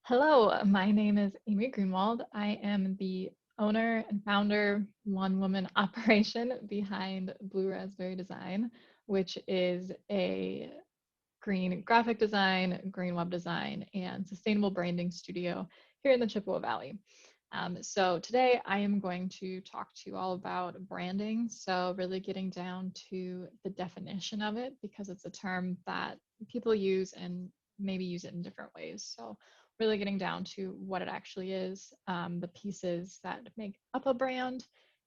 Hello, my name is Amy Greenwald. I am the owner and founder, one woman operation behind Blue Raspberry Design, which is a green graphic design, green web design, and sustainable branding studio here in the Chippewa Valley. So today I am going to talk to you all about branding. So really getting down to the definition of it because it's a term that people use and maybe use it in different ways. So really getting down to what it actually is, the pieces that make up a brand,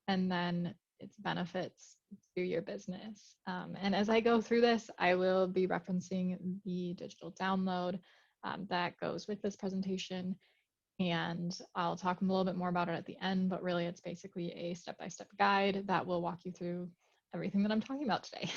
and then its benefits to your business. And as I go through this, I will be referencing the digital download that goes with this presentation, and I'll talk a little bit more about it at the end, but really it's basically a step-by-step guide that will walk you through everything that I'm talking about today.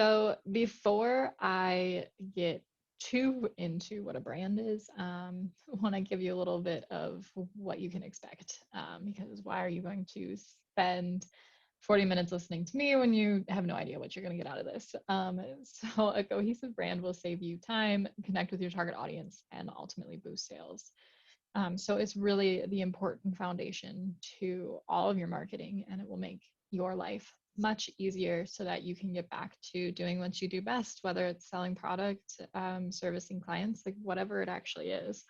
So before I get too into what a brand is, I want to give you a little bit of what you can expect, because why are you going to spend 40 minutes listening to me when you have no idea what you're going to get out of this? So a cohesive brand will save you time, connect with your target audience, and ultimately boost sales. So it's really the important foundation to all of your marketing, and it will make your life much easier so that you can get back to doing what you do best, whether it's selling product, servicing clients, like whatever it actually is.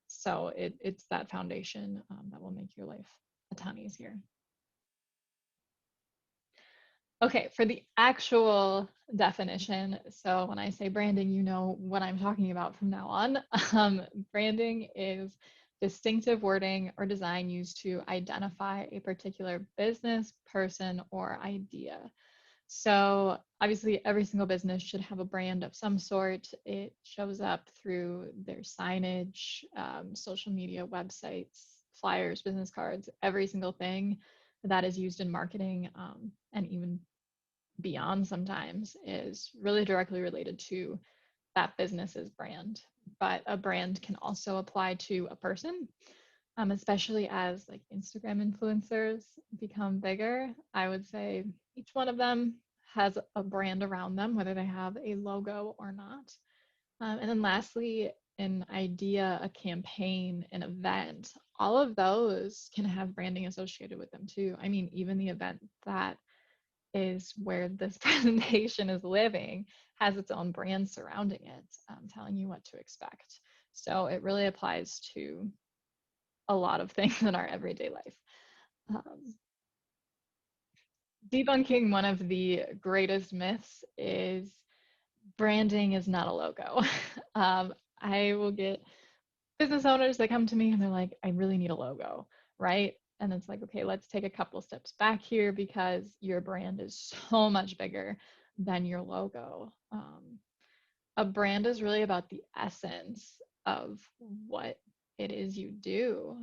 So it's that foundation that will make your life a ton easier. Okay, for the actual definition, so when I say branding, you know what I'm talking about from now on. Branding is distinctive wording or design used to identify a particular business, person, or idea. So obviously, every single business should have a brand of some sort. It shows up through their signage, social media, websites, flyers, business cards, every single thing that is used in marketing, and even beyond sometimes is really directly related to that business's brand. But a brand can also apply to a person, especially as like Instagram influencers become bigger. I would say each one of them has a brand around them, whether they have a logo or not. And then lastly, an idea, a campaign, an event, all of those can have branding associated with them too. I mean, even the event that is where this presentation is living has its own brand surrounding it, telling you what to expect. So it really applies to a lot of things in our everyday life. Um, Debunking one of the greatest myths is branding is not a logo. um, I will get business owners that come to me and they're like, I really need a logo, right? And it's like, okay, let's take a couple steps back here because your brand is so much bigger than your logo. A brand is really about the essence of what it is you do,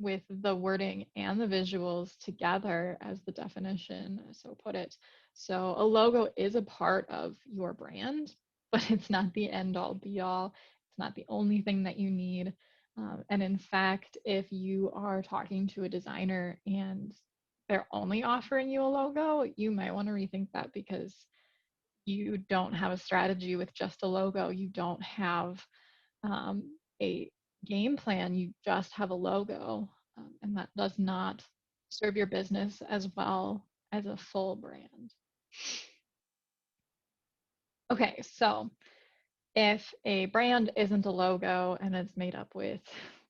with the wording and the visuals together as the definition, so put it. So a logo is a part of your brand, but it's not the end all be all. It's not the only thing that you need. And in fact, if you are talking to a designer and they're only offering you a logo, you might want to rethink that because you don't have a strategy with just a logo. You don't have a game plan. You just have a logo, and that does not serve your business as well as a full brand. Okay, so if a brand isn't a logo and it's made up with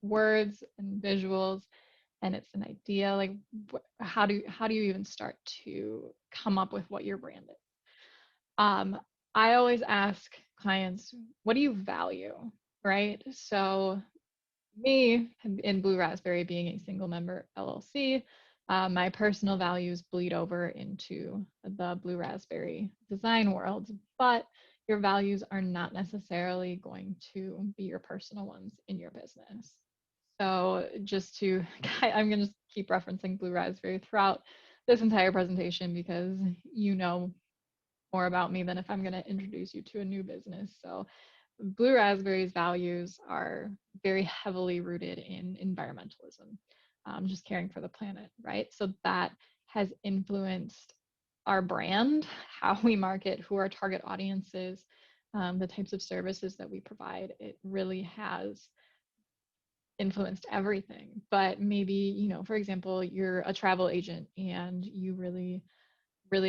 words and visuals and it's an idea, like how do you even start to come up with what your brand is? Um, I always ask clients, what do you value, right? So me in Blue Raspberry being a single member LLC, my personal values bleed over into the Blue Raspberry design world, but your values are not necessarily going to be your personal ones in your business. So just to, I'm going to keep referencing Blue Raspberry throughout this entire presentation because you know more about me than if I'm going to introduce you to a new business. So Blue Raspberry's values are very heavily rooted in environmentalism, just caring for the planet, right? So that has influenced our brand, how we market, who our target audience is, the types of services that we provide, it really has influenced everything. But maybe, for example, you're a travel agent and you really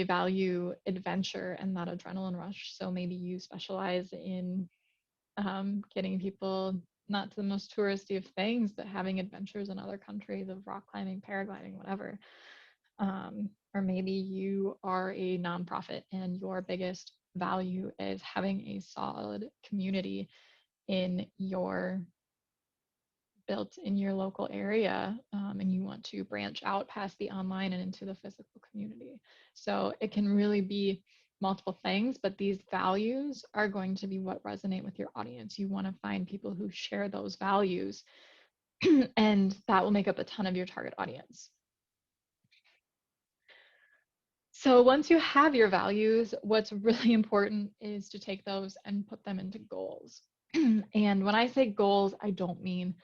value adventure and that adrenaline rush. So maybe you specialize in getting people not to the most touristy of things, but having adventures in other countries of rock climbing, paragliding, whatever. Or maybe you are a nonprofit and your biggest value is having a solid community in your built in your local area, and you want to branch out past the online and into the physical community. So it can really be multiple things, but these values are going to be what resonate with your audience. You want to find people who share those values, and that will make up a ton of your target audience. So once you have your values, what's really important is to take those and put them into goals. And when I say goals, I don't mean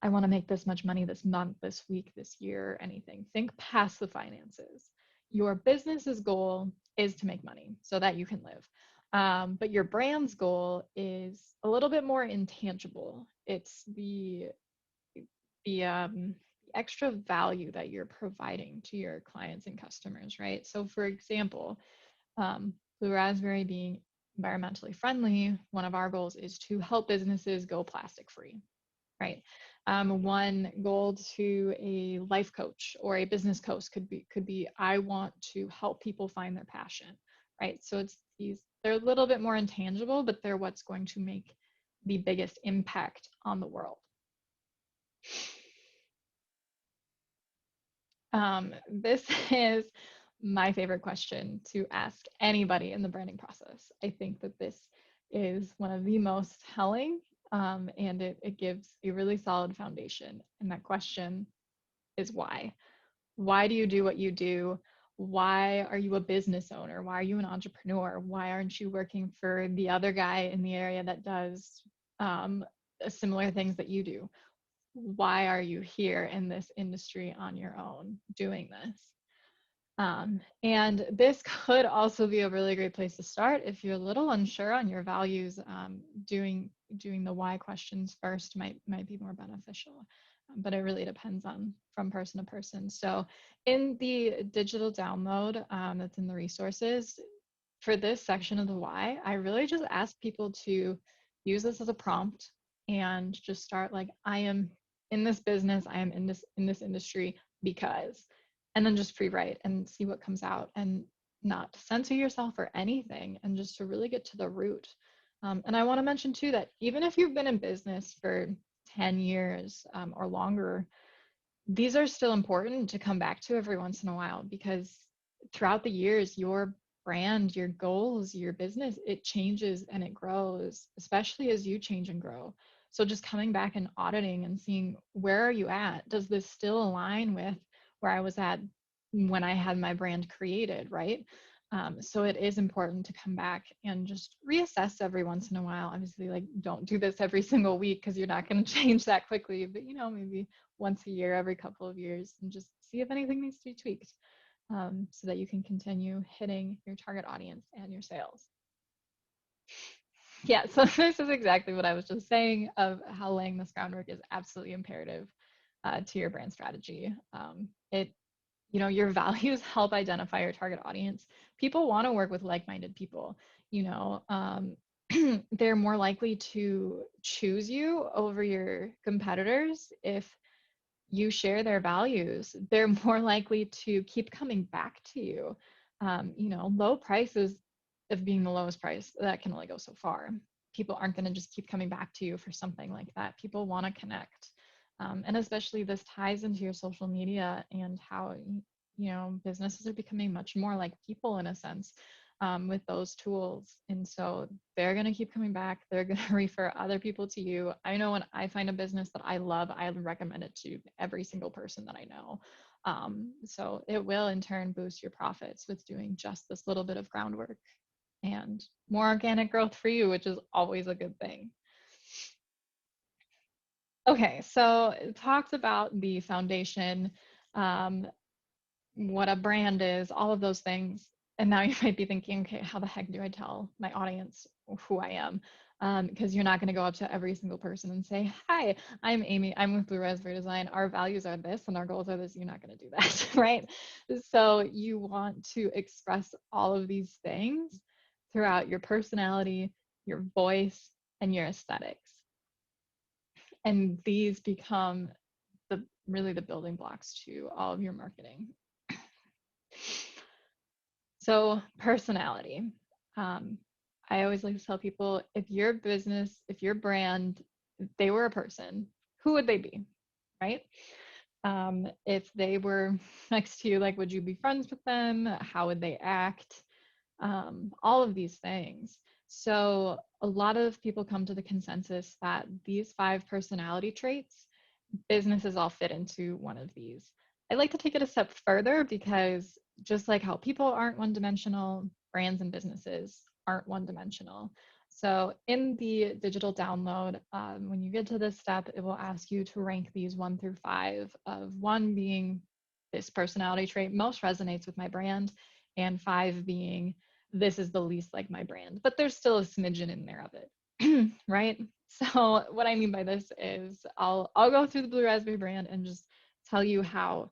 I want to make this much money this month, this week, this year, anything. Think past the finances. Your business's goal is to make money so that you can live. But your brand's goal is a little bit more intangible. It's the extra value that you're providing to your clients and customers, right? So, for example, Blue Raspberry being environmentally friendly, one of our goals is to help businesses go plastic free, right? One goal to a life coach or a business coach could be I want to help people find their passion, right? So it's they're a little bit more intangible, but they're what's going to make the biggest impact on the world. This is my favorite question to ask anybody in the branding process. I think that this is one of the most telling, and it gives a really solid foundation. And that question is why? Why do you do what you do? Why are you a business owner? Why are you an entrepreneur? Why aren't you working for the other guy in the area that does similar things that you do? Why are you here in this industry on your own doing this? And this could also be a really great place to start if you're a little unsure on your values. Doing the why questions first might be more beneficial, but it really depends on from person to person. So in the digital download that's in the resources for this section of the why, I really just ask people to use this as a prompt and just start like, I am in this business, I am in this industry because, and then just free write and see what comes out, and not censor yourself or anything, and just to really get to the root. And I want to mention too that even if you've been in business for 10 years or longer, these are still important to come back to every once in a while, because throughout the years, your brand, your goals, your business, it changes and it grows, especially as you change and grow. So just coming back and auditing and seeing, where are you at? Does this still align with where I was at when I had my brand created, right? So it is important to come back and just reassess every once in a while. Obviously, like, don't do this every single week because you're not going to change that quickly, but maybe once a year, every couple of years, and just see if anything needs to be tweaked, so that you can continue hitting your target audience and your sales. Yeah, so this is exactly what I was just saying, of how laying this groundwork is absolutely imperative to your brand strategy. Your values help identify your target audience. People want to work with like-minded people. They're more likely to choose you over your competitors if you share their values. They're more likely to keep coming back to you. Low prices of being the lowest price, that can only go so far. People aren't going to just keep coming back to you for something like that. People want to connect. And especially this ties into your social media and how, businesses are becoming much more like people in a sense, with those tools. And so they're going to keep coming back. They're going to refer other people to you. I know when I find a business that I love, I recommend it to every single person that I know. So it will in turn boost your profits with doing just this little bit of groundwork, and more organic growth for you, which is always a good thing. Okay, so it talks about the foundation, what a brand is, all of those things. And now you might be thinking, okay, how the heck do I tell my audience who I am. Because you're not going to go up to every single person and say, "Hi, I'm Amy. I'm with Blue Raspberry Design. Our values are this and our goals are this." You're not going to do that, right? So you want to express all of these things throughout your personality, your voice, and your aesthetics. And these become really the building blocks to all of your marketing. So personality. Um, I always like to tell people, if your business, if your brand, if they were a person, who would they be, right? If they were next to you, like, would you be friends with them? How would they act? All of these things. So a lot of people come to the consensus that these 5 personality traits, businesses all fit into one of these. I like to take it a step further because just like how people aren't one dimensional, brands and businesses aren't one dimensional. So in the digital download, when you get to this step, it will ask you to rank these 1 through 5, of 1 being this personality trait most resonates with my brand, and 5 being this is the least like my brand, but there's still a smidgen in there of it, right? So what I mean by this is I'll go through the Blue Raspberry brand and just tell you how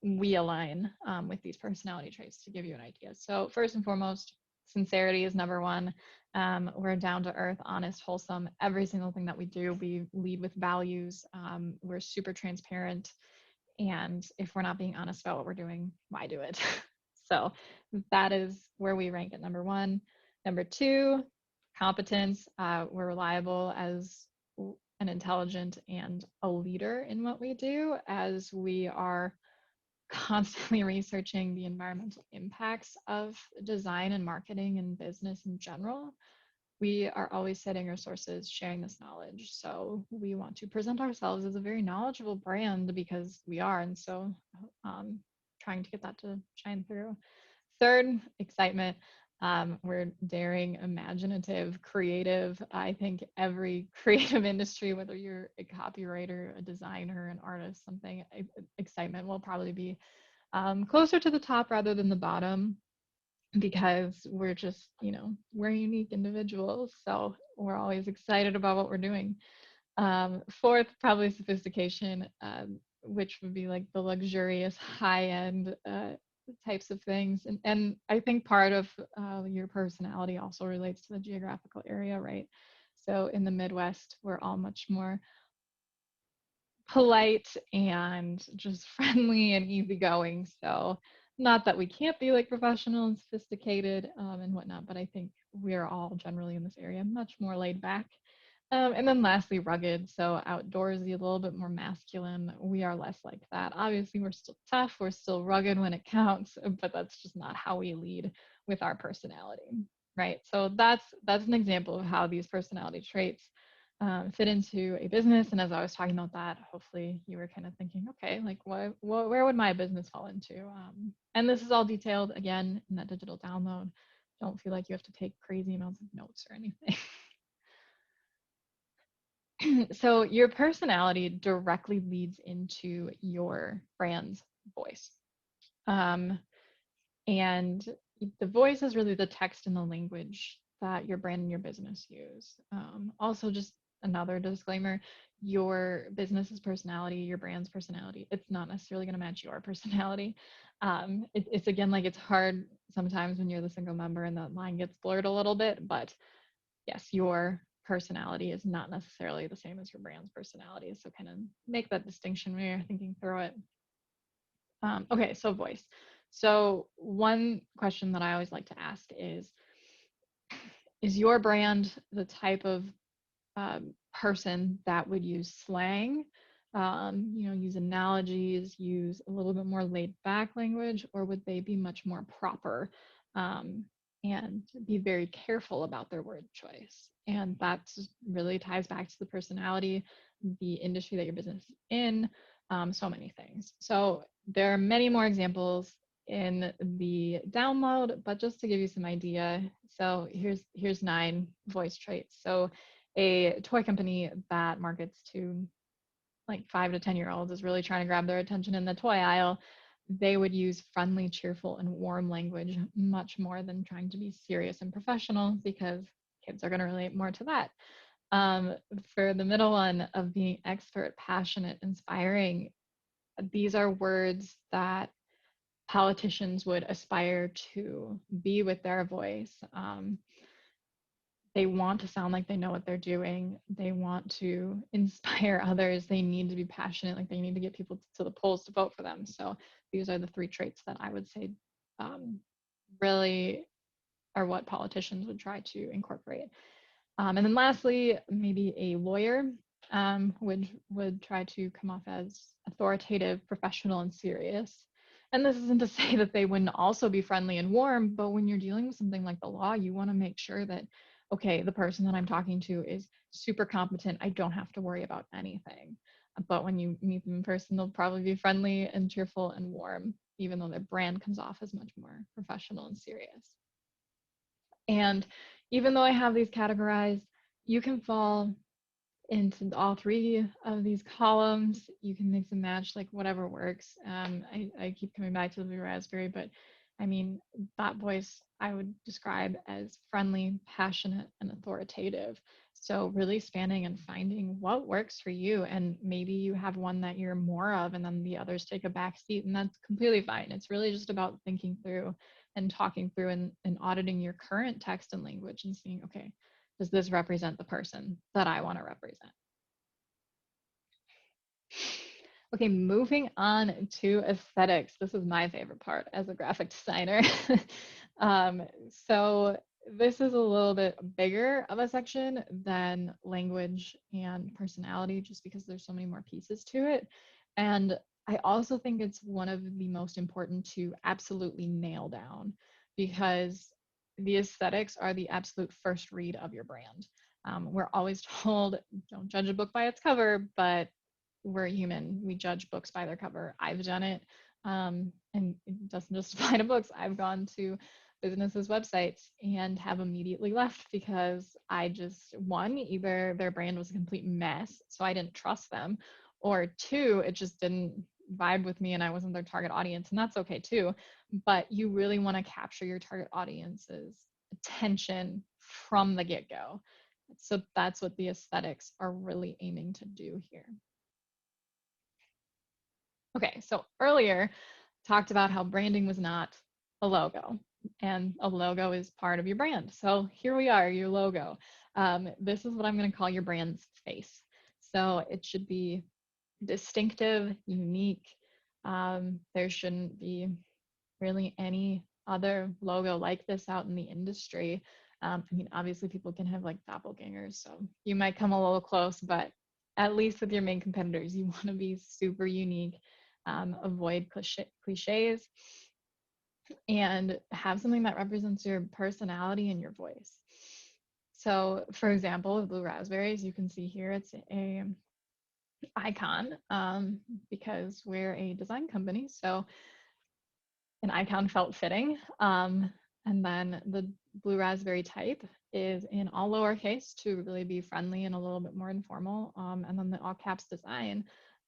we align with these personality traits to give you an idea. So first and foremost, sincerity is number 1. We're down to earth, honest, wholesome. Every single thing that we do, we lead with values. We're super transparent. And if we're not being honest about what we're doing, why do it? So that is where we rank at number 1. Number 2, competence. We're reliable as an intelligent and a leader in what we do, as we are constantly researching the environmental impacts of design and marketing and business in general. We are always citing our sources, sharing this knowledge. So we want to present ourselves as a very knowledgeable brand because we are. And so trying to get that to shine through. Third, excitement. We're daring, imaginative, creative. I think every creative industry, whether you're a copywriter, a designer, an artist, something, excitement will probably be closer to the top rather than the bottom, because we're just, we're unique individuals. So we're always excited about what we're doing. Fourth, probably sophistication, which would be like the luxurious high end types of things. And I think part of your personality also relates to the geographical area, right? So in the Midwest, we're all much more polite and just friendly and easygoing. So not that we can't be like professional and sophisticated and whatnot, but I think we're all generally in this area much more laid back. And then lastly, rugged. So outdoorsy, a little bit more masculine. We are less like that. Obviously, we're still tough. We're still rugged when it counts, but that's just not how we lead with our personality, right? So that's an example of how these personality traits fit into a business. And as I was talking about that, hopefully you were kind of thinking, okay, like where would my business fall into? And this is all detailed again in that digital download. Don't feel like you have to take crazy amounts of notes or anything. So your personality directly leads into your brand's voice. And the voice is really the text and the language that your brand and your business use. Also, just another disclaimer, your business's personality, your brand's personality, it's not necessarily going to match your personality. It's again, like, it's hard sometimes when you're the single member and that line gets blurred a little bit, but yes, your personality is not necessarily the same as your brand's personality. So kind of make that distinction when you're thinking through it. Okay, so voice. So one question that I always like to ask is your brand the type of person that would use slang, use analogies, use a little bit more laid back language, or would they be much more proper and be very careful about their word choice? And that really ties back to the personality, the industry that your business is in, so many things. So there are many more examples in the download, but just to give you some idea, so here's 9 voice traits. So a toy company that markets to like 5 to 10-year-olds is really trying to grab their attention in the toy aisle. They would use friendly, cheerful, and warm language much more than trying to be serious and professional, because kids are going to relate more to that. For the middle one of being expert, passionate, inspiring, these are words that politicians would aspire to be with their voice. They want to sound like they know what they're doing. They want to inspire others. They need to be passionate, like they need to get people to the polls to vote for them. So these are the three traits that I would say really are what politicians would try to incorporate. And then lastly, maybe a lawyer would try to come off as authoritative, professional, and serious. And this isn't to say that they wouldn't also be friendly and warm, but when you're dealing with something like the law, you want to make sure that, okay, the person that I'm talking to is super competent. I don't have to worry about anything. But when you meet them in person, they'll probably be friendly and cheerful and warm, even though their brand comes off as much more professional and serious. And even though I have these categorized, you can fall into all three of these columns. You can mix and match, like whatever works. I keep coming back to the Blue Raspberry, but I mean, that voice I would describe as friendly, passionate, and authoritative. So really spanning and finding what works for you. And maybe you have one that you're more of, and then the others take a back seat, and that's completely fine. It's really just about thinking through and talking through and auditing your current text and language and seeing, okay, does this represent the person that I want to represent? Okay, moving on to aesthetics. This is my favorite part as a graphic designer. um, so this is a little bit bigger of a section than language and personality, just because there's so many more pieces to it. And I also think it's one of the most important to absolutely nail down, because the aesthetics are the absolute first read of your brand. We're always told, don't judge a book by its cover, but we're human. We judge books by their cover. I've done it. And it doesn't just apply to books. I've gone to businesses' websites and have immediately left because I just, one, either their brand was a complete mess, so I didn't trust them, or two, it just didn't vibe with me and I wasn't their target audience. And that's okay too. But you really want to capture your target audience's attention from the get go. So that's what the aesthetics are really aiming to do here. Okay, so earlier talked about how branding was not a logo, and a logo is part of your brand. So here we are, your logo. This is what I'm going to call your brand's face. So it should be distinctive, unique. There shouldn't be really any other logo like this out in the industry. I mean, obviously people can have like doppelgangers, so you might come a little close, but at least with your main competitors, you want to be super unique, avoid cliches, and have something that represents your personality and your voice. So for example, with Blue Raspberries, you can see here it's a icon, because we're a design company. So an icon felt fitting. And then the Blue Raspberry type is in all lowercase to really be friendly and a little bit more informal. And then the all caps design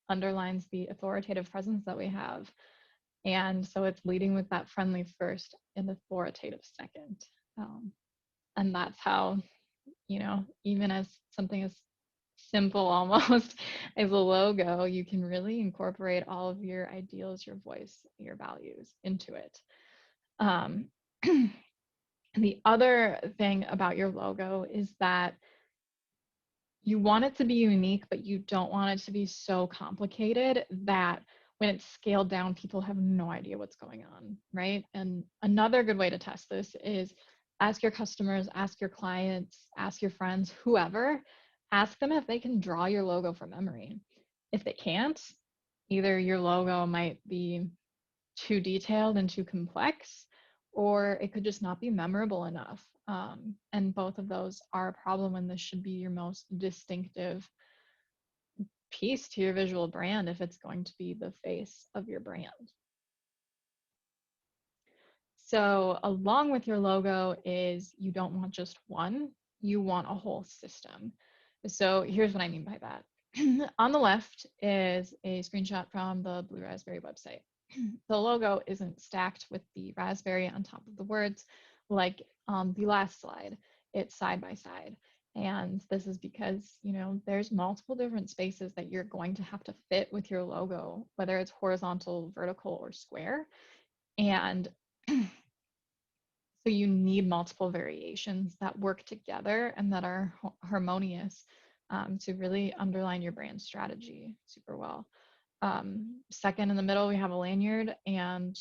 underlines the authoritative presence that we have. And so it's leading with that friendly first and authoritative second. And that's how, even as something as simple almost as a logo, you can really incorporate all of your ideals, your voice, your values into it. Um, the other thing about your logo is that you want it to be unique, but you don't want it to be so complicated that when it's scaled down, people have no idea what's going on, right? And another good way to test this is ask your customers, ask your clients, ask your friends, whoever, ask them if they can draw your logo from memory. If they can't, either your logo might be too detailed and too complex, or it could just not be memorable enough. And both of those are a problem, and this should be your most distinctive piece to your visual brand if it's going to be the face of your brand. So along with your logo is you don't want just one, you want a whole system. So here's what I mean by that. On the left is a screenshot from the Blue Raspberry website. The logo isn't stacked with the raspberry on top of the words like on the last slide. it side by side. And this is because, you know, there's multiple different spaces that you're going to have to fit with your logo, whether it's horizontal, vertical, or square. And so you need multiple variations that work together and that are harmonious to really underline your brand strategy super well. Second, in the middle, we have a lanyard, and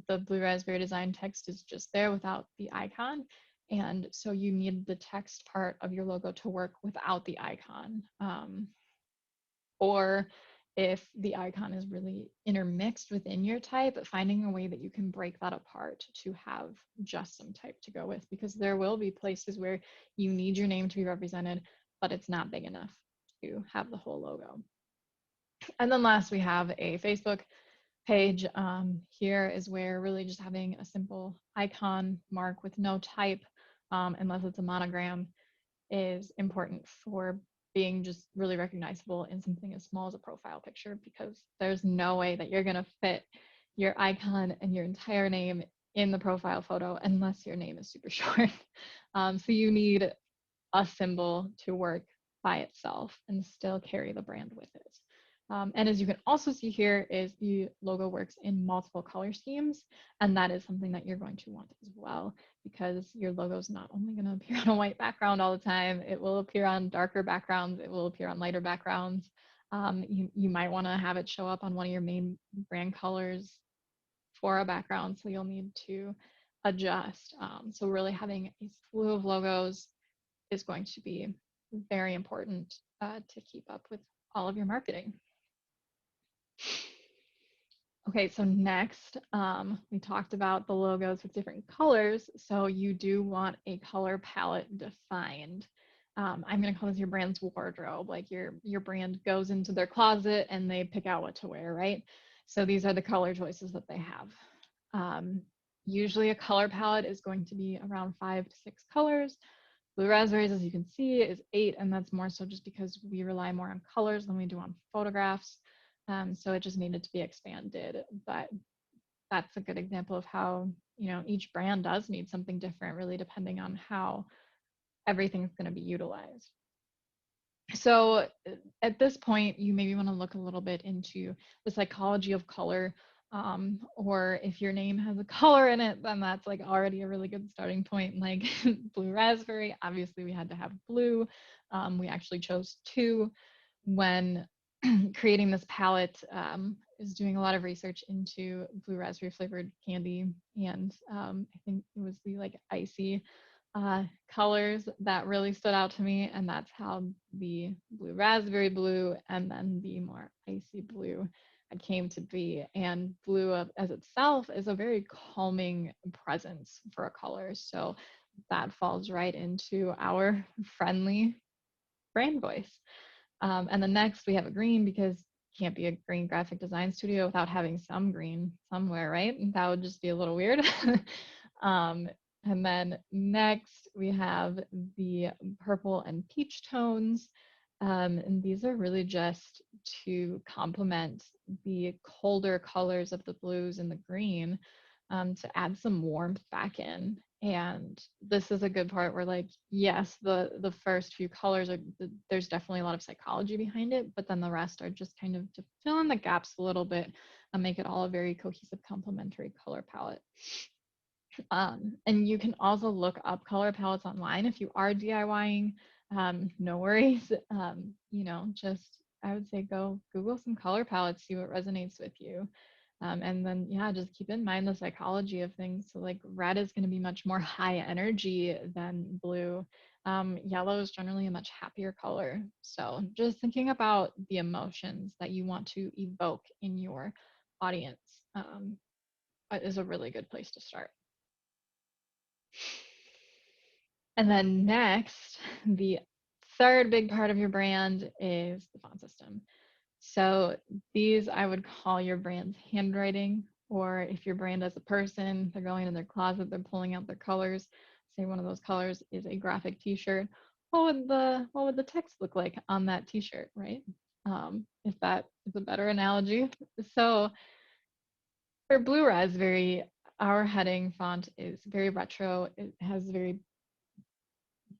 the Blue Raspberry design text is just there without the icon. And so you need the text part of your logo to work without the icon. Or if the icon is really intermixed within your type, finding a way that you can break that apart to have just some type to go with, because there will be places where you need your name to be represented, but it's not big enough to have the whole logo. And then last, we have a Facebook page. Here is where really just having a simple icon mark with no type, unless it's a monogram, is important for being just really recognizable in something as small as a profile picture, because there's no way that you're going to fit your icon and your entire name in the profile photo unless your name is super short. So you need a symbol to work by itself and still carry the brand with it. And as you can also see here, is the logo works in multiple color schemes, and that is something that you're going to want as well, because your logo is not only going to appear on a white background all the time, it will appear on darker backgrounds, it will appear on lighter backgrounds. You might want to have it show up on one of your main brand colors for a background, so you'll need to adjust. So really having a slew of logos is going to be very important to keep up with all of your marketing. Okay, so next, we talked about the logos with different colors. So you do want a color palette defined. I'm going to call this your brand's wardrobe. Like your brand goes into their closet and they pick out what to wear, right? So these are the color choices that they have. Usually a color palette is going to be around 5 to 6 colors. Blue Raspberries, as you can see, is 8, and that's more so just because we rely more on colors than we do on photographs. So it just needed to be expanded, but that's a good example of how, you know, each brand does need something different, really depending on how everything's going to be utilized. So at this point, you maybe want to look a little bit into the psychology of color, or if your name has a color in it, then that's like already a really good starting point. Like Blue Raspberry, obviously we had to have blue. We actually chose 2 when creating this palette. Is doing a lot of research into blue raspberry flavored candy, and I think it was the like icy colors that really stood out to me, and that's how the blue raspberry blue and then the more icy blue came to be. And blue as itself is a very calming presence for a color, so that falls right into our friendly brand voice. And then next we have a green, because can't be a green graphic design studio without having some green somewhere, right? And that would just be a little weird. And then next we have the purple and peach tones. And these are really just to complement the colder colors of the blues and the green, to add some warmth back in. And this is a good part where, like, yes, the first few colors are, there's definitely a lot of psychology behind it, but then the rest are just kind of to fill in the gaps a little bit and make it all a very cohesive complementary color palette. And you can also look up color palettes online if you are DIYing. No worries. You know, just I would say go Google some color palettes, see what resonates with you. And then, yeah, just keep in mind the psychology of things. So like red is going to be much more high energy than blue. Yellow is generally a much happier color. So just thinking about the emotions that you want to evoke in your audience is a really good place to start. And then next, the third big part of your brand is the font system. So these I would call your brand's handwriting, or if your brand as a person, they're going in their closet, they're pulling out their colors. Say one of those colors is a graphic t-shirt. What would the text look like on that t-shirt, right? If that is a better analogy. So for Blue Raspberry, our heading font is very retro. It has very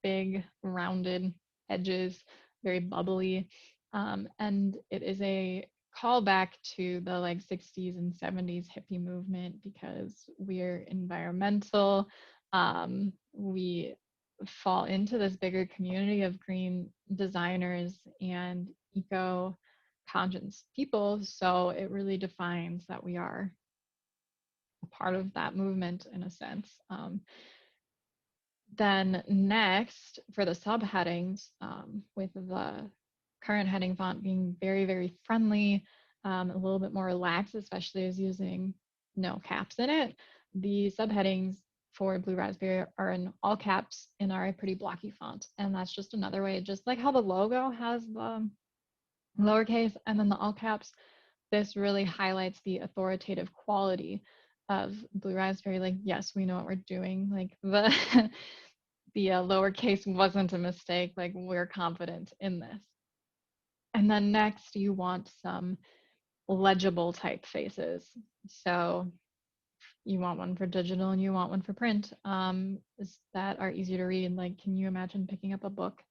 big rounded edges, very bubbly. And it is a callback to the like 60s and 70s hippie movement because we're environmental. We fall into this bigger community of green designers and eco conscious people. So it really defines that we are a part of that movement in a sense. Then next for the subheadings, with the current heading font being very, very friendly, a little bit more relaxed, especially as using no caps in it. The subheadings for Blue Raspberry are in all caps and are a pretty blocky font. And that's just another way, just like how the logo has the lowercase and then the all caps, this really highlights the authoritative quality of Blue Raspberry. Like, yes, we know what we're doing. Like the the lowercase wasn't a mistake. Like, we're confident in this. And then next, you want some legible typefaces. So you want one for digital and you want one for print, that are easy to read. Like, can you imagine picking up a book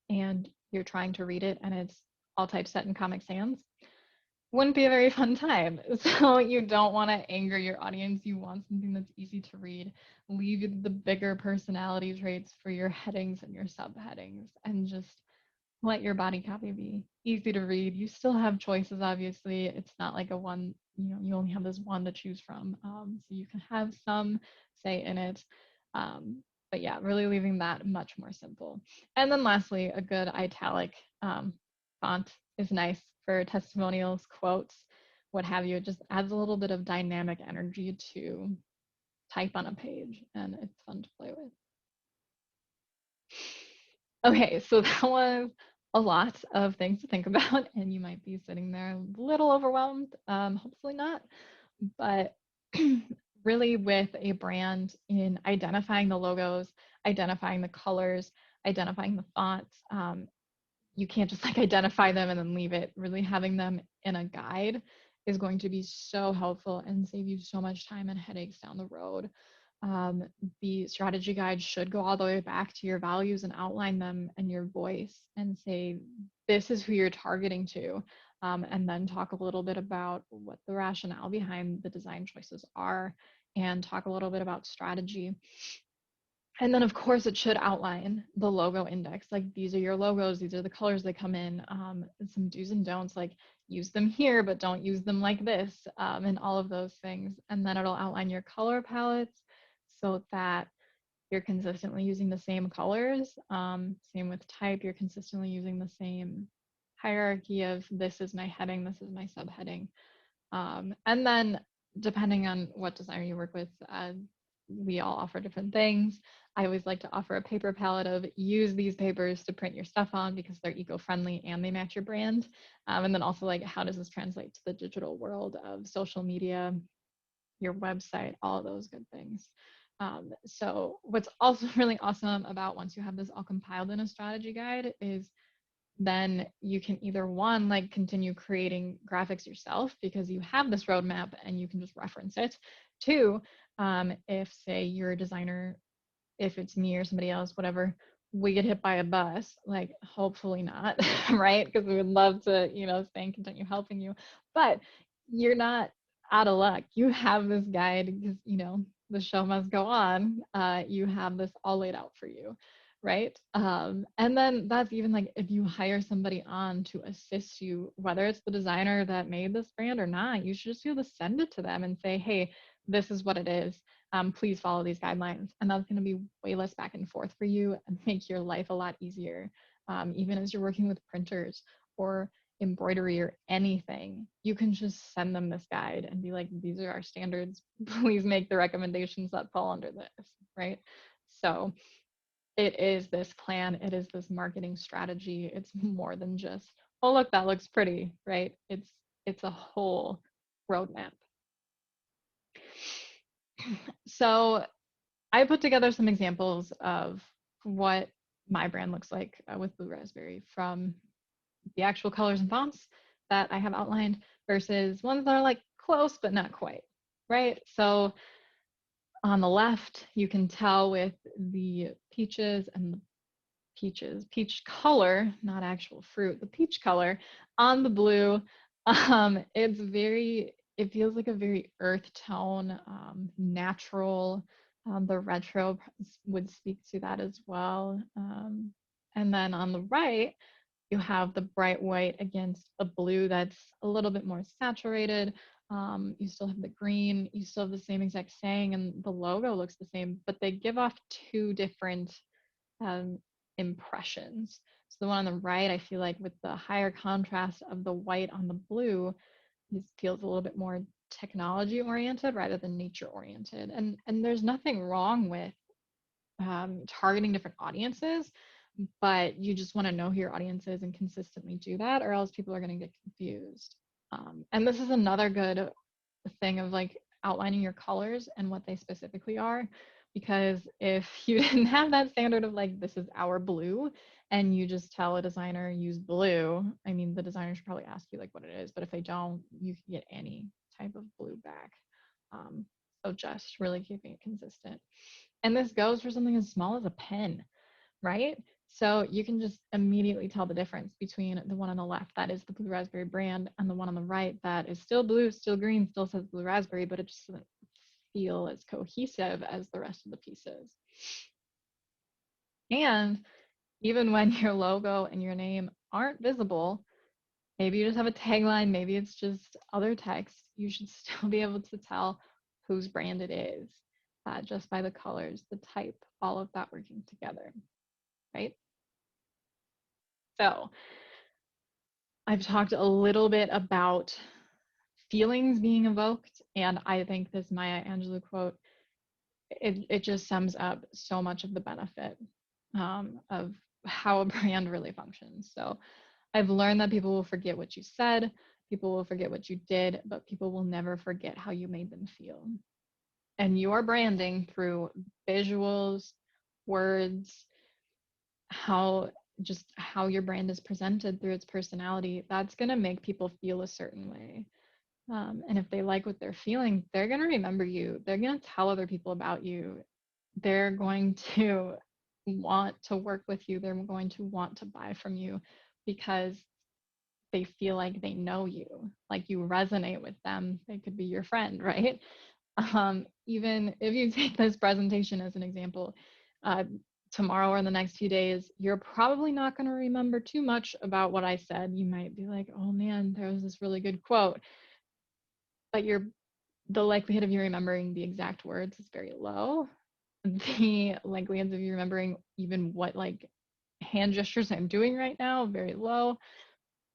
and you're trying to read it and it's all typeset in Comic Sans? Wouldn't be a very fun time. So you don't want to anger your audience. You want something that's easy to read. Leave the bigger personality traits for your headings and your subheadings, and just let your body copy be easy to read. You still have choices, obviously. It's not like a one, you only have this one to choose from. So you can have some say in it. But yeah, really leaving that much more simple. And then lastly, a good italic font is nice for testimonials, quotes, what have you. It just adds a little bit of dynamic energy to type on a page, and it's fun to play with. Okay, so that was a lot of things to think about, and you might be sitting there a little overwhelmed. Hopefully not, but really with a brand in identifying the logos, identifying the colors, identifying the fonts, you can't just like identify them and then leave it. Really having them in a guide is going to be so helpful and save you so much time and headaches down the road. The strategy guide should go all the way back to your values and outline them and your voice and say, this is who you're targeting to. And then talk a little bit about what the rationale behind the design choices are and talk a little bit about strategy. And then of course it should outline the logo index. Like, these are your logos, these are the colors they come in, some do's and don'ts, like use them here, but don't use them like this, and all of those things. And then it'll outline your color palettes so that you're consistently using the same colors. Same with type, you're consistently using the same hierarchy of this is my heading, this is my subheading. And then depending on what designer you work with, we all offer different things. I always like to offer a paper palette of use these papers to print your stuff on because they're eco-friendly and they match your brand. And then also, like, how does this translate to the digital world of social media, your website, all of those good things. So what's also really awesome about once you have this all compiled in a strategy guide is then you can either one, like, continue creating graphics yourself because you have this roadmap and you can just reference it. Two, if say you're a designer, if it's me or somebody else, whatever, we get hit by a bus, like hopefully not, right? Because we would love to, stay and continue helping you, but you're not out of luck. You have this guide because, the show must go on. You have this all laid out for you, right? And then that's even like if you hire somebody on to assist you, whether it's the designer that made this brand or not, you should just be able to send it to them and say, hey, this is what it is. Please follow these guidelines. And that's going to be way less back and forth for you and make your life a lot easier. Even as you're working with printers or embroidery or anything, you can just send them this guide and be like, these are our standards. Please make the recommendations that fall under this, right? So it is this plan, it is this marketing strategy. It's more than just, oh, look, that looks pretty, right? It's a whole roadmap. So I put together some examples of what my brand looks like with Blue Raspberry, from the actual colors and fonts that I have outlined versus ones that are like close but not quite, right? So on the left, you can tell with the peaches and the peaches, peach color, not actual fruit, the peach color on the blue. It feels like a very earth tone, natural. The retro would speak to that as well. And then on the right, you have the bright white against a blue that's a little bit more saturated. You still have the green, you still have the same exact saying, and the logo looks the same, but they give off two different um, impressions. So the one on the right, I feel like with the higher contrast of the white on the blue, it feels a little bit more technology oriented rather than nature oriented. And there's nothing wrong with targeting different audiences, but you just want to know who your audience is and consistently do that, or else people are going to get confused. And this is another good thing of like outlining your colors and what they specifically are. Because if you didn't have that standard of like, this is our blue, and you just tell a designer use blue, I mean, the designer should probably ask you like what it is, but if they don't, you can get any type of blue back. Um, so just really keeping it consistent. And this goes for something as small as a pen, right? So you can just immediately tell the difference between the one on the left that is the Blue Raspberry brand and the one on the right that is still blue, still green, still says Blue Raspberry, but it just doesn't feel as cohesive as the rest of the pieces. And even when your logo and your name aren't visible, maybe you just have a tagline, maybe it's just other text, you should still be able to tell whose brand it is just by the colors, the type, all of that working together, right? So I've talked a little bit about feelings being evoked, and I think this Maya Angelou quote, it just sums up so much of the benefit of how a brand really functions. So I've learned that people will forget what you said, people will forget what you did, but people will never forget how you made them feel. And your branding through visuals, words, how how your brand is presented through its personality, that's going to make people feel a certain way. And if they like what they're feeling, they're going to remember you. They're going to tell other people about you. They're going to want to work with you. They're going to want to buy from you because they feel like they know you, like you resonate with them. They could be your friend, right? Even if you take this presentation as an example, uh, tomorrow or in the next few days, you're probably not going to remember too much about what I said. You might be like, oh man, there was this really good quote, but the likelihood of you remembering the exact words is very low. The likelihood of you remembering even what like hand gestures I'm doing right now, very low,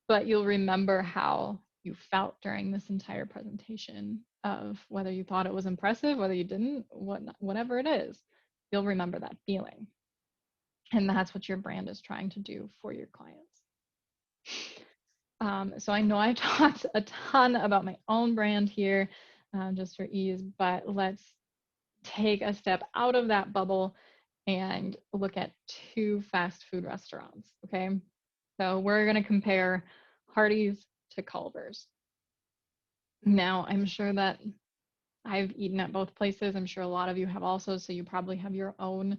but you'll remember how you felt during this entire presentation of whether you thought it was impressive, whether you didn't, whatever it is, you'll remember that feeling. And that's what your brand is trying to do for your clients. So I know I've talked a ton about my own brand here just for ease, but let's take a step out of that bubble and look at two fast food restaurants, okay? So we're going to compare Hardee's to Culver's. Now, I'm sure that I've eaten at both places. I'm sure a lot of you have also, so you probably have your own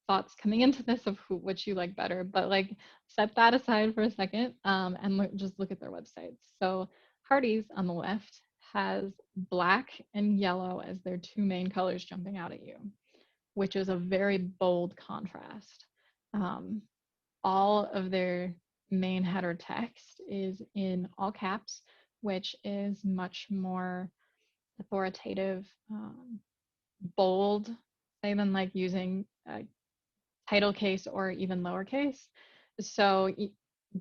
thoughts coming into this of which you like better. But like, set that aside for a second and just look at their websites. So Hardee's on the left has black and yellow as their two main colors jumping out at you, which is a very bold contrast. Um, all of their main header text is in all caps, which is much more authoritative, bold, say than like using a title case or even lowercase. So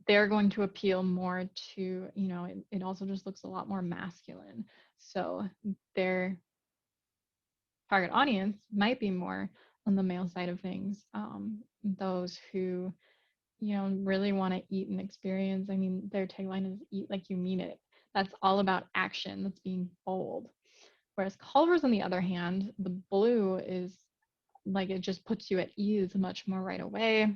they're going to appeal more to, it also just looks a lot more masculine. So their target audience might be more on the male side of things, those who really want to eat and experience. I mean, their tagline is eat like you mean it. That's all about action. That's being bold. Whereas Culver's, on the other hand, the blue is like it just puts you at ease much more right away.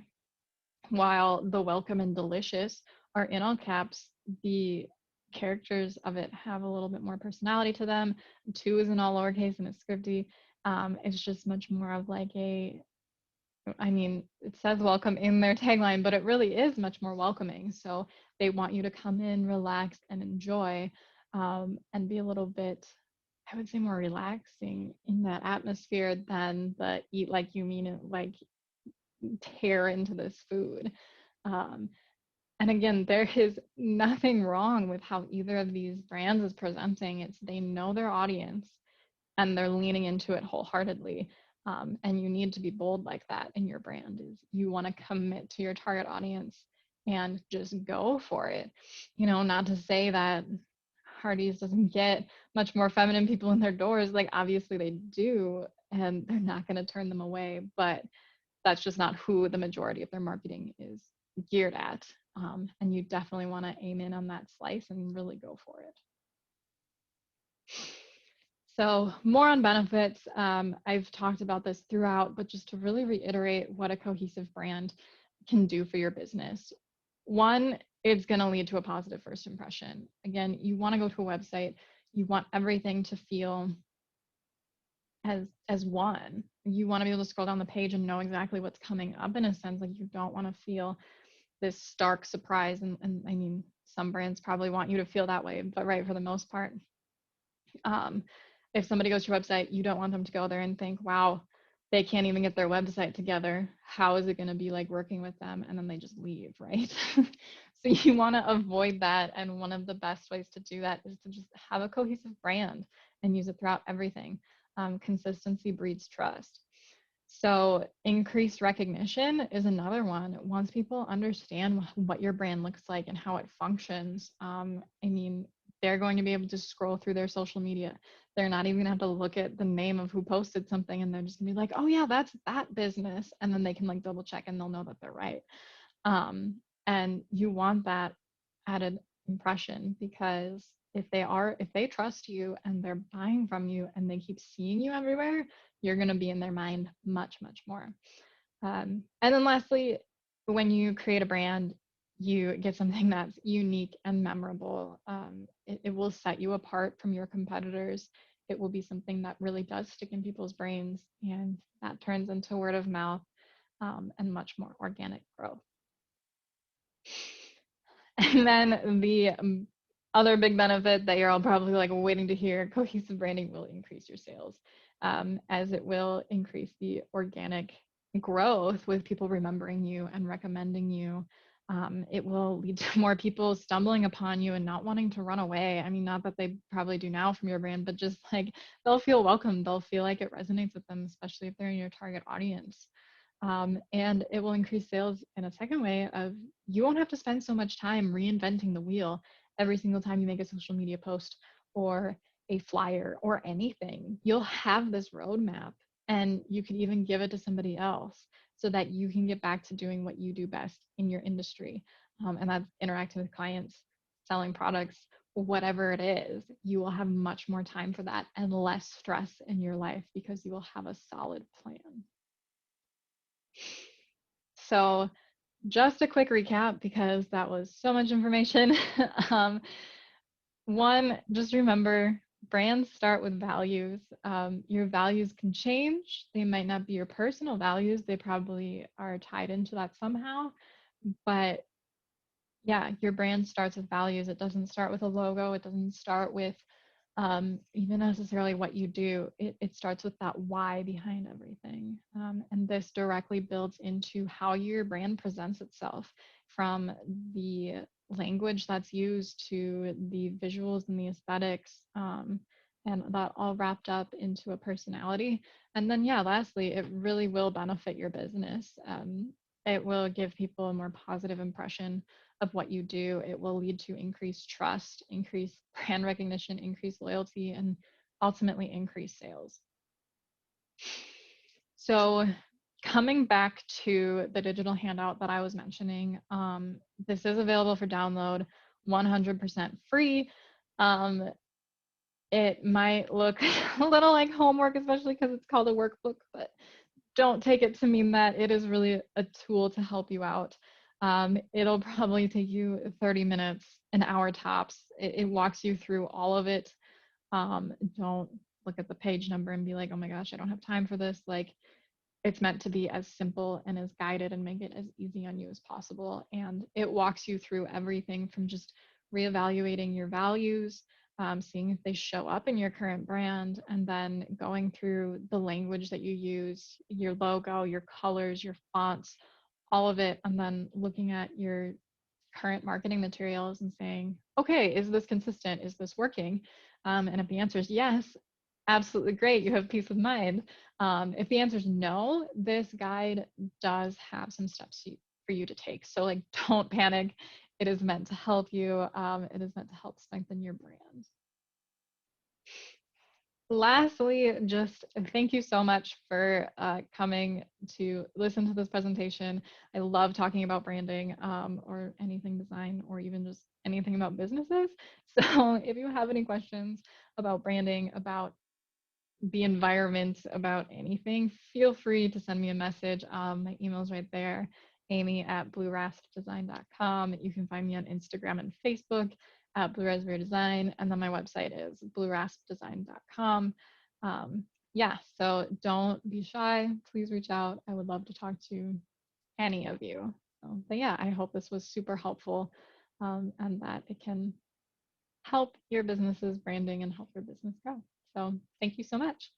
While the welcome and delicious are in all caps, the characters of it have a little bit more personality to them. Two is in all lowercase and it's scripty. It's just much more of like a I mean, it says welcome in their tagline, but it really is much more welcoming. So they want you to come in, relax, and enjoy, and be a little bit, I would say, more relaxing in that atmosphere than the eat like you mean it, like tear into this food. Um, and again, there is nothing wrong with how either of these brands is presenting. It's they know their audience and they're leaning into it wholeheartedly. And you need to be bold like that in your brand. Is you want to commit to your target audience and just go for it. You know, not to say that Hardee's doesn't get much more feminine people in their doors. Like obviously they do, and they're not going to turn them away. But that's just not who the majority of their marketing is geared at. And you definitely want to aim in on that slice and really go for it. So more on benefits. I've talked about this throughout, but just to really reiterate what a cohesive brand can do for your business. One, it's going to lead to a positive first impression. Again, you want to go to a website, you want everything to feel as one. You want to be able to scroll down the page and know exactly what's coming up in a sense. Like you don't want to feel this stark surprise. And I mean, some brands probably want you to feel that way, but right, for the most part, um, if somebody goes to your website, you don't want them to go there and think, wow, they can't even get their website together. How is it going to be like working with them? And then they just leave, right? So you want to avoid that. And one of the best ways to do that is to just have a cohesive brand and use it throughout everything. Consistency breeds trust. So increased recognition is another one. Once people understand what your brand looks like and how it functions, I mean, they're going to be able to scroll through their social media. They're not even gonna have to look at the name of who posted something, and they're just gonna be like, oh yeah, that's that business. And then they can like double check and they'll know that they're right. Um, and you want that added impression, because if they trust you and they're buying from you and they keep seeing you everywhere, you're going to be in their mind much, much more. And then lastly, when you create a brand, you get something that's unique and memorable. It will set you apart from your competitors. It will be something that really does stick in people's brains, and that turns into word of mouth, and much more organic growth. And then the other big benefit that you're all probably like waiting to hear, cohesive branding will increase your sales, as it will increase the organic growth with people remembering you and recommending you. It will lead to more people stumbling upon you and not wanting to run away. I mean, not that they probably do now from your brand, but just like they'll feel welcome. They'll feel like it resonates with them, especially if they're in your target audience. And it will increase sales in a second way of you won't have to spend so much time reinventing the wheel every single time you make a social media post or a flyer or anything. You'll have this roadmap, and you can even give it to somebody else so that you can get back to doing what you do best in your industry. And that's interacting with clients, selling products, whatever it is. You will have much more time for that and less stress in your life because you will have a solid plan. So just a quick recap, because that was so much information. um, One, just remember, brands start with values. Your values can change. They might not be your personal values. They probably are tied into that somehow. But yeah, your brand starts with values. It doesn't start with a logo. It doesn't start with even necessarily what you do. It starts with that why behind everything. And this directly builds into how your brand presents itself, from the language that's used to the visuals and the aesthetics, and that all wrapped up into a personality. And then, yeah, lastly, it really will benefit your business. It will give people a more positive impression of what you do. It will lead to increased trust, increased brand recognition, increased loyalty, and ultimately increased sales. So coming back to the digital handout that I was mentioning, this is available for download, 100% free. Um, it might look a little like homework, especially because it's called a workbook, but don't take it to mean that. It is really a tool to help you out. It'll probably take you 30 minutes, an hour tops. It walks you through all of it. Don't look at the page number and be like, oh my gosh, I don't have time for this. Like, it's meant to be as simple and as guided and make it as easy on you as possible. And it walks you through everything from just reevaluating your values, seeing if they show up in your current brand, and then going through the language that you use, your logo, your colors, your fonts, all of it, and then looking at your current marketing materials and saying, okay, is this consistent? Is this working? And if the answer is yes, absolutely great, you have peace of mind. If the answer is no, this guide does have some steps for you to take. So like, don't panic. It is meant to help you. It is meant to help strengthen your brand. Lastly, just thank you so much for coming to listen to this presentation. I love talking about branding, or anything design, or even just anything about businesses. So if you have any questions about branding, about the environment, about anything, feel free to send me a message. My email's right there, amy@blueraspdesign.com. You can find me on Instagram and Facebook at Blue Raspberry Design, and then my website is blueraspdesign.com. Yeah, so don't be shy. Please reach out. I would love to talk to any of you. So, but yeah, I hope this was super helpful, and that it can help your business's branding and help your business grow. So thank you so much.